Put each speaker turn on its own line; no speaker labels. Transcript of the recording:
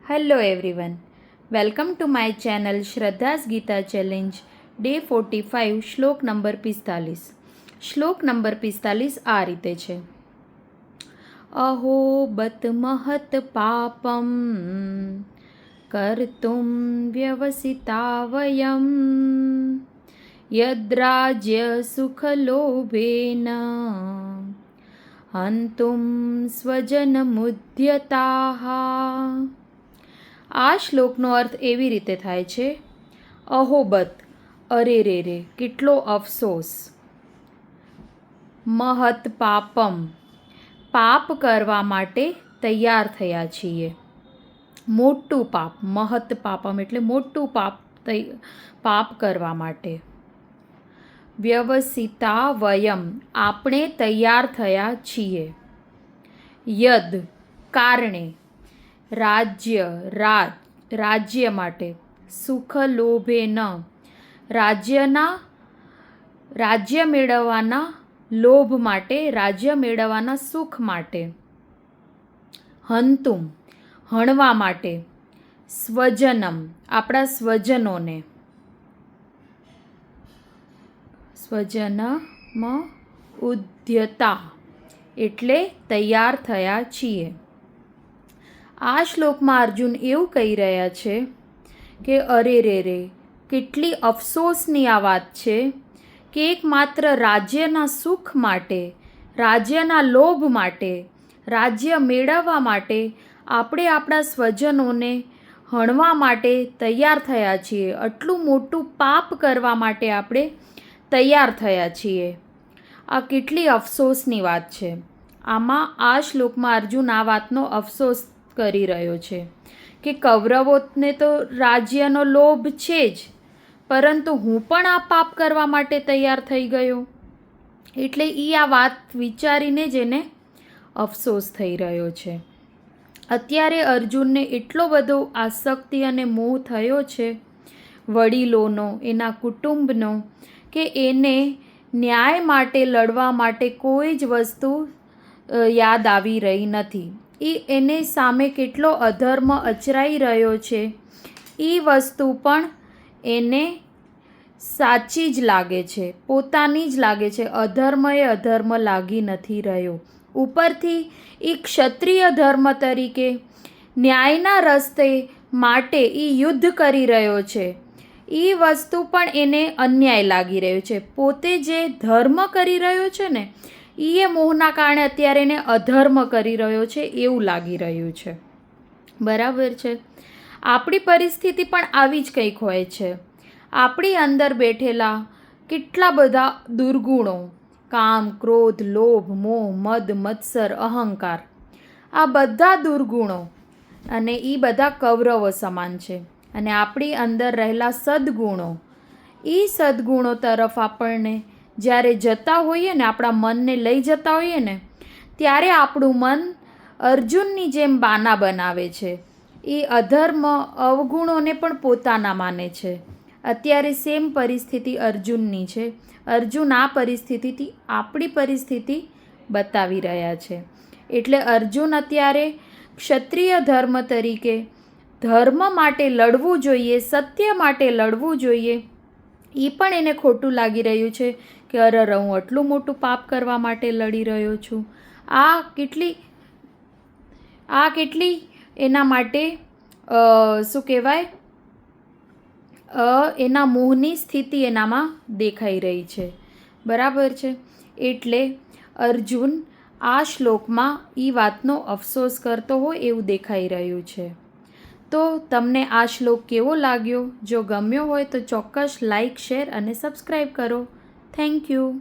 Hello everyone, welcome to my channel Shraddha's Gita Challenge Day 45 શ્લોક number 45. શ્લોક number 45 આ રીતે છે. અહો બત મહત પાપમ કર્તુમ વ્યવસિતા વયમ યદ્રાજ્ય સુખલોભેન હંતુમ સ્વજનમુદ્યતાઃ. આ શ્લોકનો અર્થ એવી રીતે થાય છે, અહોબત અરે રે રે કેટલો અફસોસ, મહત પાપમ પાપ કરવા માટે તૈયાર થયા છીએ. મોટું પાપ, મહત પાપમ એટલે મોટું પાપ કરવા માટે. વ્યવસિતા વયમ આપણે તૈયાર થયા છીએ. યદ કારણે, રાજ્ય માટે, સુખ લોભે ન રાજ્ય મેળવવાના લોભ માટે, રાજ્ય મેળવવાના સુખ માટે. હંતુમ હણવા માટે, સ્વજનમ આપણા સ્વજનોને, સ્વજનમ ઉદ્યતા એટલે તૈયાર થયા છીએ. આ શ્લોકમાં અર્જુન એવું કહી રહ્યા છે કે અરે રે રે કેટલી અફસોસની આ વાત છે કે એકમાત્ર રાજ્યના સુખ માટે, રાજ્યના લોભ માટે, રાજ્ય મેળવવા માટે આપણે આપણા સ્વજનોને હણવા માટે તૈયાર થયા છીએ. આટલું મોટું પાપ કરવા માટે આપણે તૈયાર થયા છીએ. આ કેટલી અફસોસની વાત છે. આમાં આ શ્લોકમાં અર્જુન આ વાતનો અફસોસ કરી રહ્યો છે કે કૌરવોને તો રાજ્યનો લોભ છે જ, પરંતુ હું પણ આ પાપ કરવા માટે તૈયાર થઈ ગયો. એટલે એ આ વાત વિચારીને જ એને અફસોસ થઈ રહ્યો છે. અત્યારે અર્જુનને એટલો બધો આસક્તિ અને મોહ થયો છે વડીલોનો, એના કુટુંબનો, કે એને ન્યાય માટે લડવા માટે કોઈ જ વસ્તુ યાદ આવી રહી નથી. એને સામે કેટલો અધર્મ અચરાઈ રહ્યો છે એ વસ્તુ પણ એને સાચી જ લાગે છે, પોતાની જ લાગે છે. અધર્મ એ અધર્મ લાગી નથી રહ્યો. ઉપરથી એ ક્ષત્રિય ધર્મ તરીકે ન્યાયના રસ્તે માટે એ યુદ્ધ કરી રહ્યો છે. એ વસ્તુ પણ એને અન્યાય લાગી રહ્યો છે. પોતે જે ધર્મ કરી રહ્યો છે ને એ મોહના કારણે અત્યારે એને અધર્મ કરી રહ્યો છે એવું લાગી રહ્યું છે. બરાબર છે. આપણી પરિસ્થિતિ પણ આવી જ કંઈક હોય છે. આપણી અંદર બેઠેલા કેટલા બધા દુર્ગુણો, કામ, ક્રોધ, લોભ, મોહ, મદ, મત્સર, અહંકાર, આ બધા દુર્ગુણો અને એ બધા કૌરવો સમાન છે. અને આપણી અંદર રહેલા સદ્ગુણો, એ સદ્ગુણો તરફ આપણને જ્યારે જતા હોઈએ ને, આપણા મનને લઈ જતા હોઈએ ને, ત્યારે આપણું મન અર્જુનની જેમ બાના બનાવે છે. એ અધર્મ, અવગુણોને પણ પોતાના માને છે. અત્યારે સેમ પરિસ્થિતિ અર્જુનની છે. અર્જુન આ પરિસ્થિતિથી આપણી પરિસ્થિતિ બતાવી રહ્યા છે. એટલે અર્જુન અત્યારે ક્ષત્રિય ધર્મ તરીકે ધર્મ માટે લડવું જોઈએ, સત્ય માટે લડવું જોઈએ. એ પણ એને ખોટું લાગી રહ્યું છે કે અરે હું આટલું મોટું પાપ કરવા માટે લડી રહ્યો છું. આ કેટલી એના માટે શું કહેવાય, એના મોહની સ્થિતિ એનામાં દેખાઈ રહી છે. બરાબર છે. એટલે અર્જુન આ શ્લોકમાં એ વાતનો અફસોસ કરતો હોય એવું દેખાઈ રહ્યું છે. તો તમને આ શ્લોક કેવો લાગ્યો? જો ગમ્યો હોય તો ચોક્કસ લાઈક, શેર અને સબસ્ક્રાઈબ કરો. Thank you.